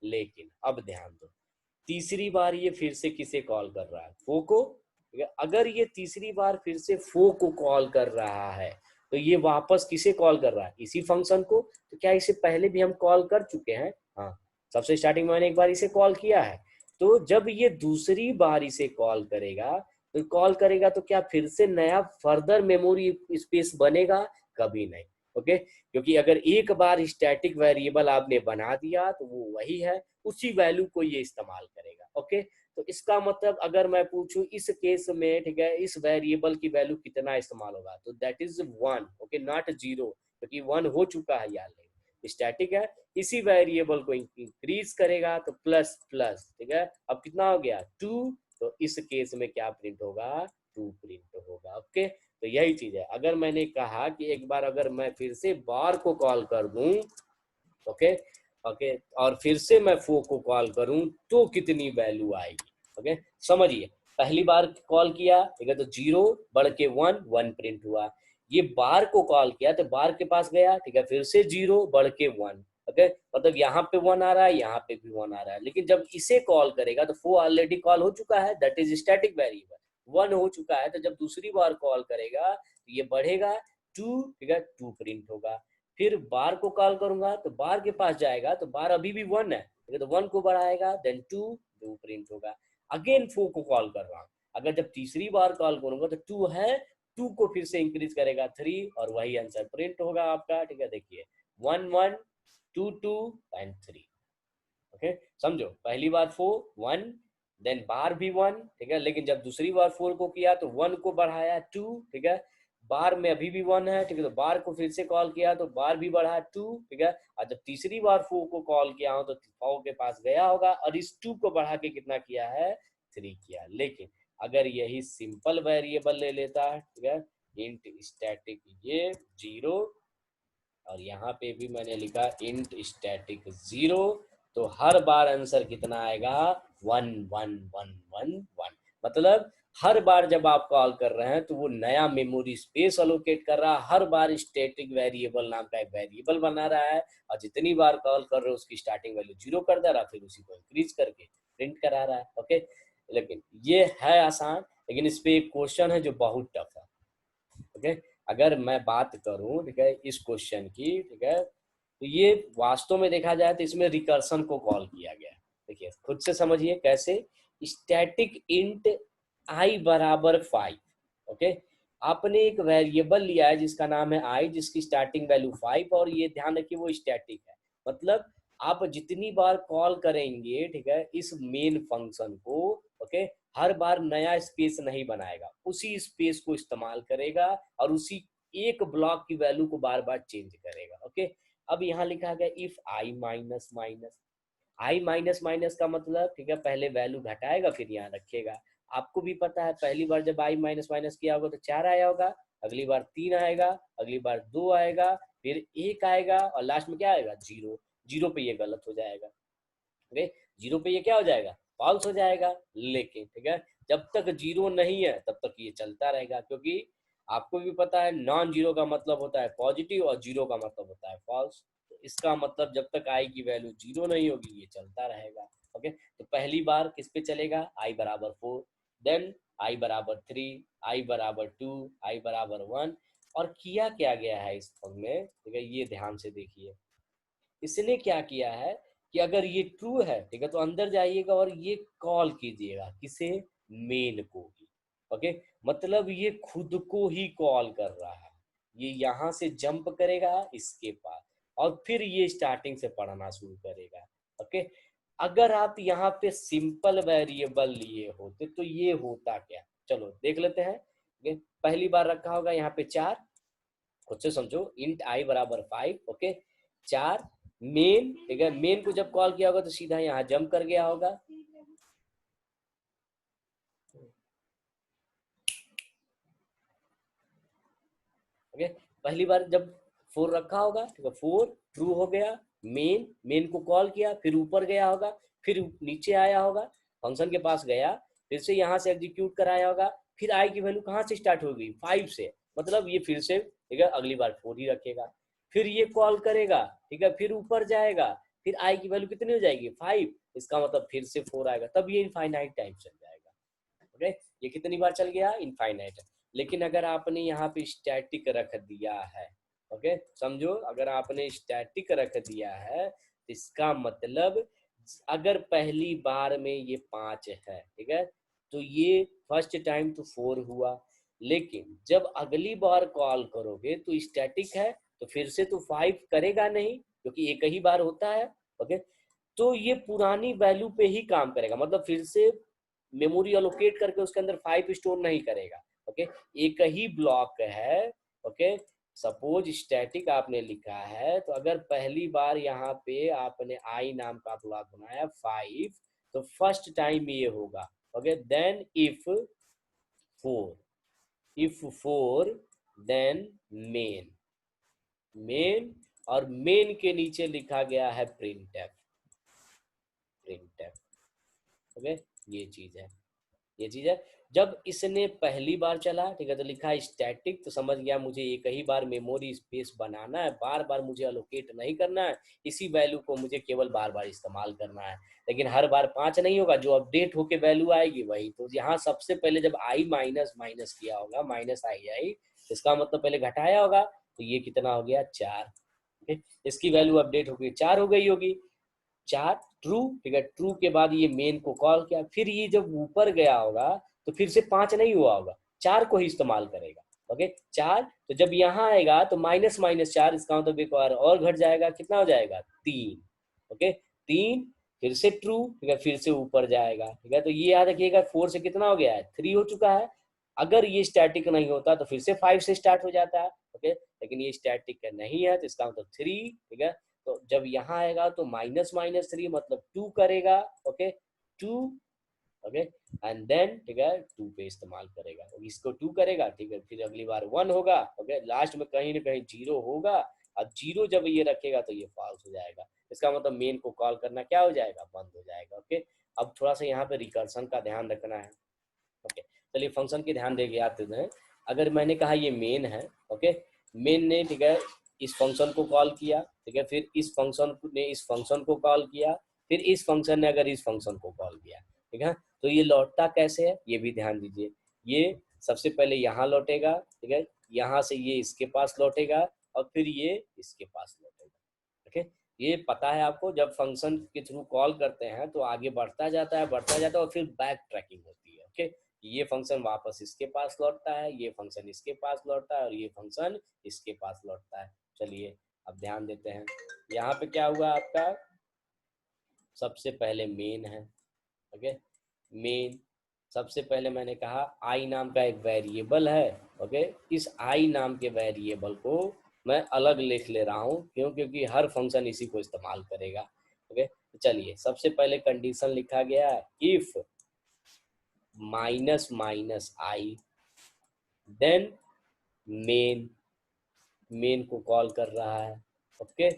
लेकिन अब ध्यान दो, तीसरी बार ये फिर से किसे कॉल कर रहा है, फो को। अगर ये तीसरी बार फिर से फो को कॉल कर रहा है तो ये वापस किसे कॉल कर रहा है, इसी फंक्शन को। तो क्या इसे पहले भी हम कॉल कर चुके हैं, हाँ, सबसे स्टार्टिंग में मैंने एक बार इसे कॉल किया है। तो जब ये दूसरी बार इसे कॉल करेगा तो क्या फिर से नया फर्दर मेमोरी स्पेस बनेगा, कभी नहीं। ओके, क्योंकि अगर एक बार स्टैटिक वेरिएबल आपने बना दिया तो वो वही है, उसी वैल्यू को ये इस्तेमाल करेगा। ओके, तो इसका मतलब अगर मैं पूछूं इस केस में, ठीक है, इस वेरिएबल की वैल्यू कितना इस्तेमाल होगा, तो दैट इज 1। ओके, नॉट 0, क्योंकि 1 हो चुका है, याद नहीं, स्टैटिक है। इसी वेरिएबल को इंक्रीज करेगा तो प्लस प्लस, ठीक है, अब कितना हो गया 2। तो इस केस में क्या प्रिंट होगा, 2 प्रिंट होगा। ओके, तो यही चीज है। अगर मैंने कहा कि एक बार अगर मैं फिर से बार को कॉल कर दूं, ओके, ओके, और फिर से मैं फो को कॉल करूं तो कितनी वैल्यू आएगी। ओके, समझिए, पहली बार कॉल किया, ठीक है, तो 0 बढ़ के 1 1 प्रिंट हुआ। ये बार को कॉल किया तो बार के पास गया, ठीक है, फिर से 0 बढ़ के 1। ओके, मतलब यहाँ पे 1 आ रहा है, यहाँ पे भी 1 आ रहा है। लेकिन जब इसे कॉल करेगा तो फो ऑलरेडी कॉल हो चुका है, दैट इज स्टैटिक वेरिएबल, 1 हो चुका है। तो जब दूसरी बार कॉल करेगा तो ये बढ़ेगा 2, ठीक है, 2 प्रिंट होगा। फिर बार को कॉल करूंगा तो बार के पास जाएगा, तो बार अभी भी 1 है, तो 1 को बढ़ाएगा, देन 2 2 प्रिंट होगा। अगेन फो को कॉल कर रहा हूँ, अगर जब तीसरी बार कॉल करूंगा तो 2 है, 2 को फिर से इंक्रीज करेगा 3, और वही आंसर प्रिंट होगा आपका। ठीक है, देखिए 1 1 2 2 एंड 3। ओके, समझो, पहली बार 4 1, देन बार भी 1, ठीक है, लेकिन जब दूसरी बार 4 को किया तो 1 को बढ़ाया 2, ठीक है, बार में अभी भी 1 है, ठीक है, तो बार को फिर से कॉल किया तो बार भी बढ़ा 2, ठीक है, और जब तीसरी बार 4 को कॉल किया हो तो 4 के पास गया होगा और इस 2 को बढ़ा के कितना किया है, 3 किया। लेकिन अगर यही सिंपल वेरिएबल ले लेता है, ठीक है, इंट स्टैटिक ये 0, और यहाँ पे भी मैंने लिखा इंट स्टैटिक 0, तो हर बार आंसर कितना आएगा, 1 1 1 1 1। मतलब हर बार जब आप कॉल कर रहे हैं तो वो नया मेमोरी स्पेस अलोकेट कर रहा है, हर बार स्टैटिक वेरिएबल नाम का एक वेरिएबल बना रहा है, और जितनी बार कॉल कर रहे हो उसकी स्टार्टिंग वैल्यू 0 कर दे रहा है, फिर उसी को इंक्रीज करके प्रिंट करा रहा है। ओके, लेकिन ये है आसान, लेकिन इस पे एक क्वेश्चन है जो बहुत टफ है। ओके, अगर मैं बात करूं, ठीक है, इस क्वेश्चन की, ठीक है, तो ये वास्तव में देखा जाए तो इसमें रिकर्सन को कॉल किया गया है। देखिए खुद से समझिए कैसे, स्टैटिक इंट आई बराबर 5। ओके, आपने एक वेरिएबल लिया है जिसका नाम है आई, जिसकी स्टार्टिंग वैल्यू 5, और ये ध्यान रखिए वो स्टैटिक है। मतलब आप जितनी बार कॉल करेंगे, ठीक है, इस मेन फंक्शन को, ओके, हर बार नया स्पेस नहीं बनाएगा, उसी स्पेस को इस्तेमाल करेगा और उसी एक ब्लॉक की वैल्यू को बार बार चेंज करेगा। ओके, अब यहाँ लिखा गया if I minus minus, I minus minus का मतलब, ठीक है, पहले वैल्यू घटाएगा फिर यहाँ रखेगा। आपको भी पता है पहली बार जब आई माइनस माइनस किया होगा तो 4 आया होगा, अगली बार 3 आएगा, अगली बार 2 आएगा, फिर 1 आएगा, और लास्ट में क्या आएगा, 0। 0 पे ये गलत हो जाएगा। ओके, 0 पे ये क्या हो जाएगा, फॉल्स हो जाएगा। लेकिन ठीक है, जब तक जीरो नहीं है तब तक ये चलता रहेगा, क्योंकि आपको भी पता है नॉन जीरो का मतलब होता है पॉजिटिव और जीरो का मतलब होता है फॉल्स। तो इसका मतलब जब तक आई की वैल्यू जीरो नहीं होगी ये चलता रहेगा। ओके, तो पहली बार किस पे चलेगा, आई बराबर 4, देन आई बराबर 3, आई बराबर 2, आई बराबर 1। और किया क्या गया है इस फॉर्म में, ठीक है, ये ध्यान से देखिए। इसने क्या किया है कि अगर ये ट्रू है, ठीक है, तो अंदर जाइएगा और ये कॉल कीजिएगा किसे, मेन को ही। ओके, मतलब ये खुद को ही कॉल कर रहा है। ये यहाँ से जंप करेगा इसके पास और फिर ये स्टार्टिंग से पढ़ना शुरू करेगा। ओके, अगर आप यहाँ पे सिंपल वेरिएबल लिए होते तो ये होता क्या, चलो देख लेते हैं। ओके, पहली बार रखा होगा यहाँ पे 4, खुद से समझो, इंट आई बराबर 5। ओके, 4 मेन, ठीक है, मेन को जब कॉल किया होगा तो सीधा यहाँ जंप कर गया होगा। ओके, पहली बार जब 4 रखा होगा, ठीक है, 4 ट्रू हो गया, मेन, मेन को कॉल किया, फिर ऊपर गया होगा, फिर नीचे आया होगा, फंक्शन के पास गया, फिर से यहाँ से एग्जीक्यूट कराया होगा, फिर आई की वैल्यू कहाँ से स्टार्ट होगी, 5 से, मतलब ये फिर से, ठीक है, अगली बार 4 ही रखेगा, फिर ये कॉल करेगा, ठीक है, फिर ऊपर जाएगा, फिर आई की वैल्यू कितनी हो जाएगी, 5, इसका मतलब फिर से 4 आएगा, तब ये इनफाइनाइट टाइम चल जाएगा। ओके, ये कितनी बार चल गया, इनफाइनाइट। लेकिन अगर आपने यहाँ पे स्टैटिक रख दिया है, ओके समझो, अगर आपने स्टैटिक रख दिया है तो इसका मतलब अगर पहली बार में ये 5 है, ठीक है, तो ये फर्स्ट टाइम तो 4 हुआ, लेकिन जब अगली बार कॉल करोगे तो स्टैटिक है तो फिर से तो 5 करेगा नहीं, क्योंकि एक ही बार होता है। ओके, तो ये पुरानी वैल्यू पे ही काम करेगा, मतलब फिर से मेमोरी अलोकेट करके उसके अंदर 5 स्टोर नहीं करेगा। ओके, एक ही ब्लॉक है। ओके, सपोज स्टैटिक आपने लिखा है, तो अगर पहली बार यहाँ पे आपने आई नाम का ब्लॉक बनाया 5, तो फर्स्ट टाइम ये होगा। Okay, then if 4 then main, main, और मेन के नीचे लिखा गया है प्रिंटफ, प्रिंटफ। ओके, ये चीज है, ये चीज है। जब इसने पहली बार चला, ठीक है, तो लिखा है स्टैटिक, तो समझ गया मुझे एक ही बार मेमोरी स्पेस बनाना है, बार बार मुझे अलोकेट नहीं करना है, इसी वैल्यू को मुझे केवल बार बार इस्तेमाल करना है। लेकिन हर बार 5 नहीं होगा, जो अपडेट होके वैल्यू आएगी वही। तो यहाँ सबसे पहले जब आई माइनस माइनस किया होगा, माइनस आई, इसका मतलब पहले घटाया होगा, तो ये कितना हो गया, 4। इसकी वैल्यू अपडेट हो गई, 4 हो गई होगी, 4 ट्रू, ठीक है, ट्रू के बाद ये मेन को कॉल किया, फिर ये जब ऊपर गया होगा तो फिर से 5 नहीं हुआ होगा, 4 को ही इस्तेमाल करेगा। ओके, 4, तो जब यहाँ आएगा तो माइनस माइनस 4, इसका मतलब एक बार और घट जाएगा, कितना हो जाएगा, 3। ओके, 3, फिर से ट्रू, ठीक है, फिर से ऊपर जाएगा, ठीक है, तो ये याद रखिएगा 4 से कितना हो गया है, 3 हो चुका है। अगर ये स्टैटिक नहीं होता तो फिर से 5 से स्टार्ट हो जाता है। ओके, लेकिन ये स्टैटिक नहीं है तो इसका मतलब 3, ठीक है, तो जब यहाँ आएगा तो माइनस माइनस 3 मतलब 2 करेगा। ओके, 2, ओके, एंड देन ठीक है 2 पे इस्तेमाल करेगा, तो इसको 2 करेगा, ठीक है, फिर अगली बार 1 होगा। ओके, लास्ट में कहीं ना कहीं 0 होगा, अब 0 जब ये रखेगा तो ये फॉल्स हो जाएगा, इसका मतलब मेन को कॉल करना क्या हो जाएगा, बंद हो जाएगा। ओके, अब थोड़ा सा यहाँ पे रिकर्सन का ध्यान रखना है। ओके, चलिए फंक्शन की ध्यान देके आते हैं। अगर मैंने कहा ये मेन है, ओके, मेन ने, ठीक है, इस फंक्शन को कॉल किया, ठीक है, फिर इस फंक्शन ने इस फंक्शन को कॉल किया, फिर इस फंक्शन ने अगर इस फंक्शन को कॉल किया, ठीक है, तो ये लौटता कैसे है ये भी ध्यान दीजिए। ये सबसे पहले यहाँ लौटेगा, ठीक है, यहाँ से ये इसके पास लौटेगा और फिर ये इसके पास लौटेगा। ओके, ये पता है आपको, जब फंक्शन के थ्रू कॉल करते हैं तो आगे बढ़ता जाता है, बढ़ता जाता है और फिर बैक ट्रैकिंग होती है। ओके, ये फंक्शन वापस इसके पास लौटता है, ये फंक्शन इसके पास लौटता है और ये फंक्शन इसके पास लौटता है। चलिए अब ध्यान देते हैं, यहाँ पे क्या हुआ आपका, सबसे पहले मेन है। ओके, मेन, सबसे पहले मैंने कहा आई नाम का एक वेरिएबल है। ओके, इस आई नाम के वेरिएबल को मैं अलग लिख ले रहा हूँ, क्यों, क्योंकि हर फंक्शन इसी को इस्तेमाल करेगा। ओके, तो चलिए सबसे पहले कंडीशन लिखा गया है, if minus minus I, then main, main को कॉल कर रहा है। ओके,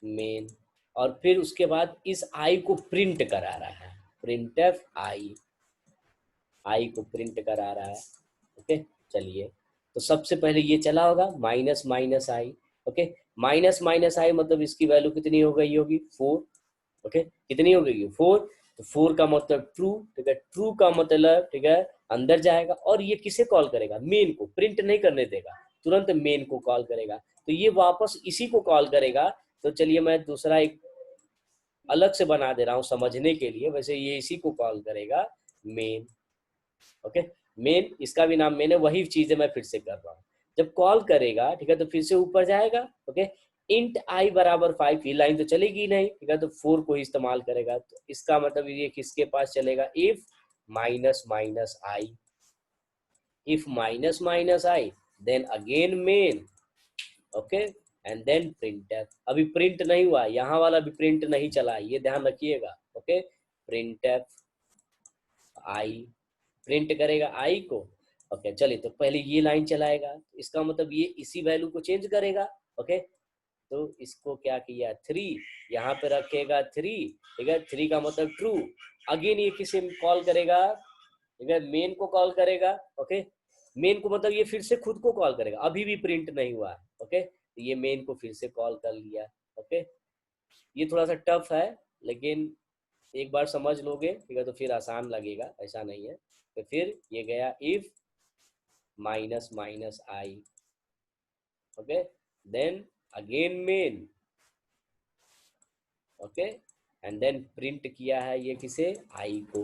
मेन, और फिर उसके बाद इस आई को प्रिंट करा रहा है। printf आई को प्रिंट करा रहा है। ओके चलिए, तो सबसे पहले ये चला होगा minus minus I. Okay, minus minus आई मतलब इसकी वैल्यू कितनी हो गई होगी 4। ओके, कितनी हो गई 4, तो 4 का मतलब ट्रू, ठीक है, ट्रू का मतलब ठीक है अंदर जाएगा और ये किसे कॉल करेगा, मेन को, प्रिंट नहीं करने देगा, तुरंत मेन को कॉल करेगा, तो ये वापस इसी को कॉल करेगा। तो चलिए मैं दूसरा एक अलग से बना दे रहा हूँ समझने के लिए, वैसे ये इसी को कॉल करेगा मेन। ओके, मेन, इसका भी नाम मेन है, वही चीज है मैं फिर से कर रहा हूँ। जब कॉल करेगा ठीक है तो फिर से ऊपर जाएगा। ओके, इंट आई बराबर 5, ये लाइन तो चलेगी नहीं, ठीक है, तो 4 को ही इस्तेमाल करेगा। तो इसका मतलब ये किसके पास चलेगा, if minus minus I, if minus minus I then again main. Okay, and then printf. अभी प्रिंट नहीं हुआ, यहाँ वाला भी प्रिंट नहीं चला, ये ध्यान रखिएगा। ओके, प्रिंटफ आई, प्रिंट करेगा आई को। ओके चलिए, तो पहले ये लाइन चलाएगा, इसका मतलब ये इसी वैल्यू को चेंज करेगा। ओके, तो इसको क्या किया 3, यहाँ पे रखेगा 3, ठीक है, 3 का मतलब ट्रू। अगेन ये किसे कॉल करेगा, ठीक है, मेन को कॉल करेगा। ओके, मेन को मतलब ये फिर से खुद को कॉल करेगा, अभी भी प्रिंट नहीं हुआ है। ओके, तो ये मेन को फिर से कॉल कर लिया। ओके, ये थोड़ा सा टफ है, लेकिन एक बार समझ लोगे ठीक है तो फिर आसान लगेगा, ऐसा नहीं है। तो फिर ये गया if minus minus I. Okay, then again main. Okay, and then print किया है ये किसे, आई को।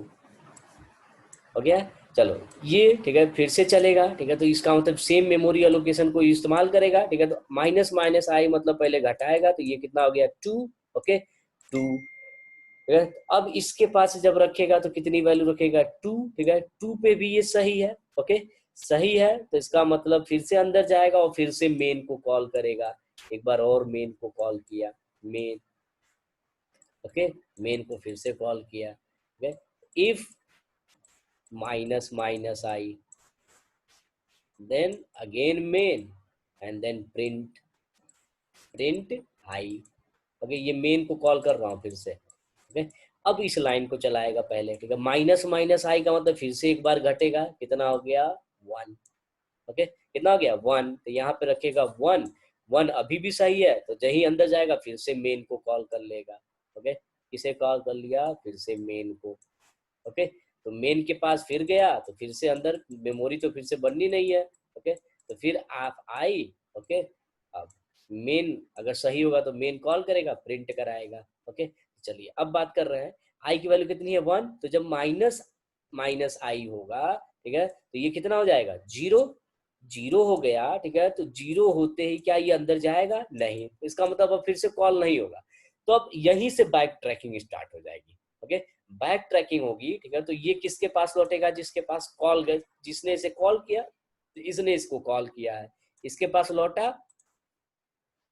हो गया, चलो ये ठीक है फिर से चलेगा। ठीक है, तो इसका मतलब सेम मेमोरी एलोकेशन को इस्तेमाल करेगा। ठीक है, तो माइनस माइनस आई मतलब पहले घटाएगा, तो ये कितना हो गया 2। ओके, 2, ठीक है, अब इसके पास जब रखेगा तो कितनी वैल्यू रखेगा 2। ठीक है, 2 पे भी ये सही है। ओके, सही है, तो इसका मतलब फिर से अंदर जाएगा और फिर से मेन को कॉल करेगा। एक बार और मेन को कॉल किया, मेन। ओके, मेन को फिर से कॉल किया। Okay, if minus minus I then again main and then print I. Okay, ये मेन को कॉल कर रहा हूँ फिर से। ओके, अब इस लाइन को चलाएगा पहले। ठीक है, माइनस माइनस आई का मतलब फिर से एक बार घटेगा, कितना हो गया 1। ओके, कितना हो गया 1, तो यहाँ पे रखेगा 1। 1 अभी भी सही है, तो जही अंदर जाएगा फिर से मेन को कॉल कर लेगा। ओके, किसे कॉल कर लिया, फिर से मेन को। ओके, तो मेन के पास फिर गया तो फिर से अंदर मेमोरी तो फिर से बननी नहीं है। ओके, तो फिर आप आई। ओके, अब मेन अगर सही होगा तो मेन कॉल करेगा, प्रिंट कराएगा। ओके, चलिए अब बात कर रहे हैं आई की वैल्यू कितनी है 1, तो जब माइनस माइनस आई होगा, ठीक है, तो ये कितना हो जाएगा 0। 0 हो गया, ठीक है, तो 0 होते ही क्या ये अंदर जाएगा, नहीं, इसका मतलब अब फिर से कॉल नहीं होगा। तो अब यहीं से बैक ट्रैकिंग स्टार्ट हो जाएगी। ओके, बैक ट्रैकिंग होगी। ठीक है, तो ये किसके पास लौटेगा, जिसके पास कॉल गए, जिसने इसे कॉल किया, तो इसने इसको कॉल किया है, इसके पास लौटा,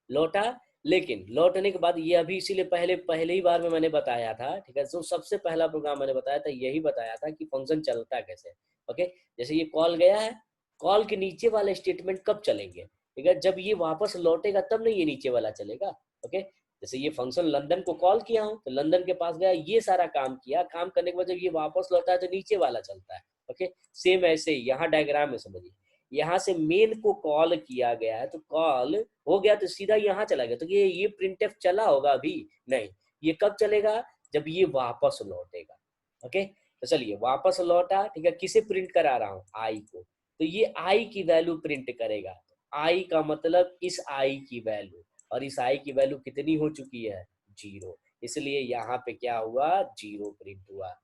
लौटा। लेकिन लौटने के बाद ये अभी, इसीलिए पहले पहले ही बार में मैंने बताया था। ठीक है, जो सबसे पहला प्रोग्राम मैंने बताया था यही बताया था कि फंक्शन चलता कैसे। ओके, जैसे ये कॉल गया है, कॉल के नीचे वाले स्टेटमेंट कब चलेंगे, ठीक है, जब ये वापस लौटेगा तब नहीं ये नीचे वाला चलेगा। ओके, जैसे ये फंक्शन लंदन को कॉल किया हूँ तो लंदन के पास गया, ये सारा काम किया, काम करने के बाद जब ये वापस लौटा है तो नीचे वाला चलता है। ओके, सेम ऐसे ही यहाँ डायग्राम में समझिए, यहाँ से मेन को कॉल किया गया है, तो कॉल हो गया तो सीधा यहाँ चला गया, तो ये प्रिंटफ चला होगा अभी नहीं, ये कब चलेगा, जब ये वापस लौटेगा। ओके, तो चलिए वापस लौटा, ठीक है, किसे प्रिंट करा रहा हूँ, आई को, तो ये आई की वैल्यू प्रिंट करेगा। आई का मतलब इस आई की वैल्यू, और इस आई की वैल्यू कितनी हो चुकी है 0, इसलिए यहाँ पे क्या हुआ 0 प्रिंट हुआ।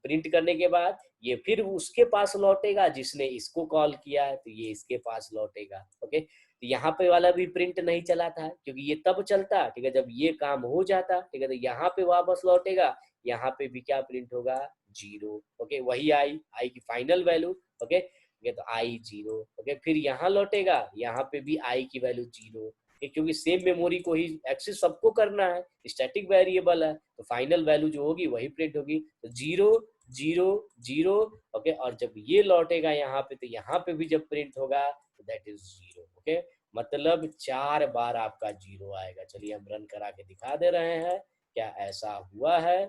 प्रिंट करने के बाद ये फिर उसके पास लौटेगा जिसने इसको कॉल किया है, तो ये इसके पास लौटेगा। ओके, तो यहाँ पे वाला भी प्रिंट नहीं चला था क्योंकि ये तब चलता, ठीक है, जब ये काम हो जाता। ठीक है, तो यहाँ पे वापस लौटेगा, यहाँ पे भी क्या प्रिंट होगा 0। ओके, वही आई की फाइनल वैल्यू। ओके, तो आई 0। ओके, फिर यहाँ लौटेगा, यहाँ पे भी आई की वैल्यू 0, क्योंकि सेम मेमोरी को ही एक्सेस सबको करना है, स्टैटिक वेरिएबल है, तो फाइनल वैल्यू जो होगी वही प्रिंट होगी। तो 0 0 0। ओके, और जब ये लौटेगा यहाँ पे, तो यहाँ पे भी जब प्रिंट होगा तो दैट इज 0। ओके, मतलब 4 बार आपका 0 आएगा। चलिए हम रन करा के दिखा दे रहे हैं क्या ऐसा हुआ है।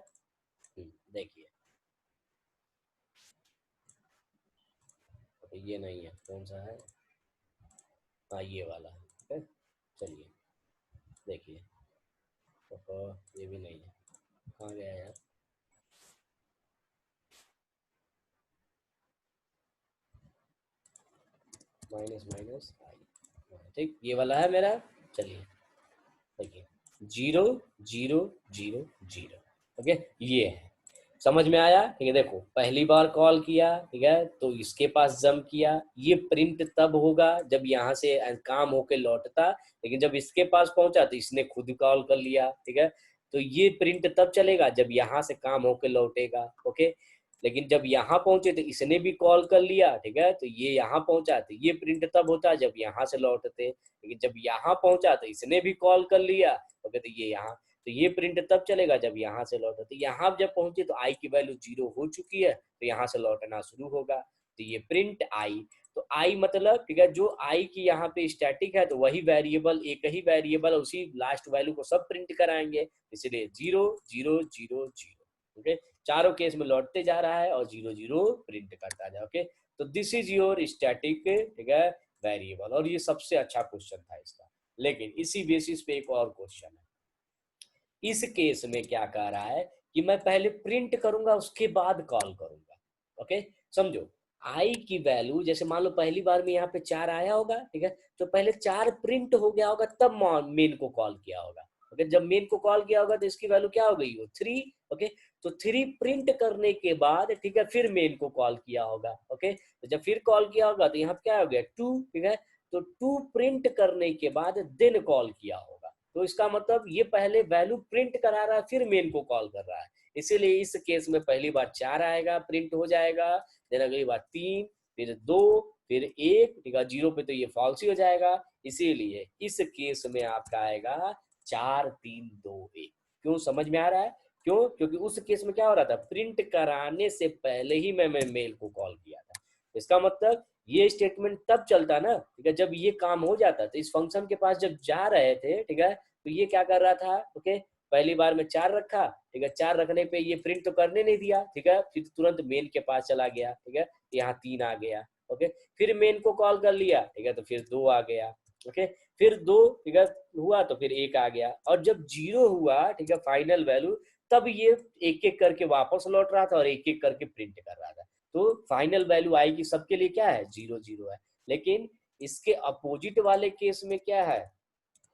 देखिए ये नहीं है, कौन सा है? हाँ ये वाला है, ठीक है। चलिए देखिए, तो ये भी नहीं है, कहाँ गया यार? माइनस माइनस आई, ठीक, ये वाला है मेरा। चलिए देखिए, 0 0 0 0, ओके, ये है। समझ में आया? ठीक है, देखो पहली बार कॉल किया, ठीक है, तो इसके पास जंप किया, ये प्रिंट तब होगा जब यहाँ से काम होके लौटता, लेकिन जब इसके पास पहुंचा तो इसने खुद कॉल कर लिया, ठीक है, तो ये प्रिंट तब चलेगा जब यहाँ से काम होके लौटेगा, ओके। लेकिन जब यहाँ पहुंचे तो इसने भी कॉल कर लिया, ठीक है, तो ये यहाँ पहुंचा तो ये प्रिंट तब होता जब यहाँ से लौटते, लेकिन जब यहाँ पहुंचा तो इसने भी कॉल कर लिया, ओके, तो ये यहाँ, तो ये प्रिंट तब चलेगा जब यहाँ से लौटे, तो यहाँ जब पहुंचे तो आई की वैल्यू 0 हो चुकी है, तो यहाँ से लौटना शुरू होगा, तो ये प्रिंट आई। तो आई मतलब, ठीक है, जो आई की यहाँ पे स्टैटिक है तो वही वेरिएबल, एक ही वेरिएबल उसी लास्ट वैल्यू को सब प्रिंट कराएंगे, इसलिए 0 0 0 0, ओके। चारों केस में लौटते जा रहा है और 0 0 प्रिंट करता जा, ओके। तो दिस इज योर स्टैटिक, ठीक है, वेरिएबल, और ये सबसे अच्छा क्वेश्चन था इसका। लेकिन इसी बेसिस पे एक और क्वेश्चन है, इस केस में क्या कह रहा है कि मैं पहले प्रिंट करूंगा उसके बाद कॉल करूंगा, ओके। समझो, आई की वैल्यू जैसे मान लो पहली बार में यहाँ पे 4 आया होगा, ठीक है, तो पहले 4 प्रिंट हो गया होगा तब मेन को कॉल किया होगा, ओके। जब मेन को कॉल किया होगा तो इसकी वैल्यू क्या हो गई हो, 3, ओके। तो 3 प्रिंट करने के बाद, ठीक है, फिर मेन को कॉल किया होगा, ओके। तो जब फिर कॉल किया होगा तो यहाँ क्या हो गया, 2, ठीक है, तो 2 प्रिंट करने के बाद देन कॉल किया होगा, तो इसका मतलब ये पहले वैल्यू प्रिंट करा रहा है फिर मेन को कॉल कर रहा है, इसीलिए इस केस में पहली बार 4 आएगा, प्रिंट हो जाएगा, देन अगली बार 3, फिर 2, फिर 1, ठीक है, 0 पे तो ये फॉल्स ही हो जाएगा, इसीलिए इस केस में आपका आएगा 4 3 2 1। क्यों, समझ में आ रहा है? क्यों? क्योंकि उस केस में क्या हो रहा था, प्रिंट कराने से पहले ही मैं मेल को कॉल किया था, इसका मतलब ये स्टेटमेंट तब चलता ना, ठीक है, जब ये काम हो जाता, तो इस फंक्शन के पास जब जा रहे थे, ठीक है, तो ये क्या कर रहा था, ओके, पहली बार में 4 रखा, ठीक है, 4 रखने पे ये प्रिंट तो करने नहीं दिया, ठीक है, फिर तुरंत मेन के पास चला गया, ठीक है, यहाँ 3 आ गया, ओके, फिर मेन को कॉल कर लिया, ठीक है, तो फिर 2 आ गया, ओके, फिर 2, ठीक है, हुआ तो फिर 1 आ गया, और जब 0 हुआ, ठीक है, फाइनल वैल्यू, तब ये एक एक करके वापस लौट रहा था और एक एक करके प्रिंट कर रहा था, तो फाइनल वैल्यू आएगी सबके लिए क्या है, 0 0 है। लेकिन इसके अपोजिट वाले केस में क्या है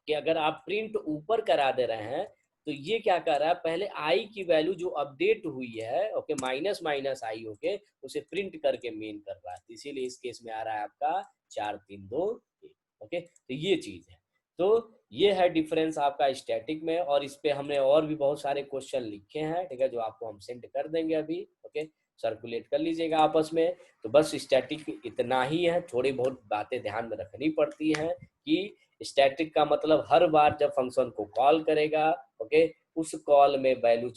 कि अगर आप प्रिंट ऊपर करा दे रहे हैं तो ये क्या कर रहा है, पहले आई की वैल्यू जो अपडेट हुई है, okay, minus minus I, okay, उसे प्रिंट करके मेन कर रहा है, तो इसीलिए इस केस में आ रहा है आपका 4 3 2 1, ओके। तो ये चीज है, तो ये है डिफरेंस आपका स्टैटिक में, और इस पे हमने और भी बहुत सारे क्वेश्चन लिखे हैं, ठीक है, जो आपको हम सेंड कर देंगे अभी, ओके, सर्कुलेट कर लीजिएगा आपस में। तो बस स्टैटिक इतना ही है, थोड़ी बहुत बातें ध्यान में रखनी पड़ती हैं कि स्टैटिक का मतलब हर बार जब फंक्शन को कॉल करेगा, ओके, उस कॉल में वैल्यू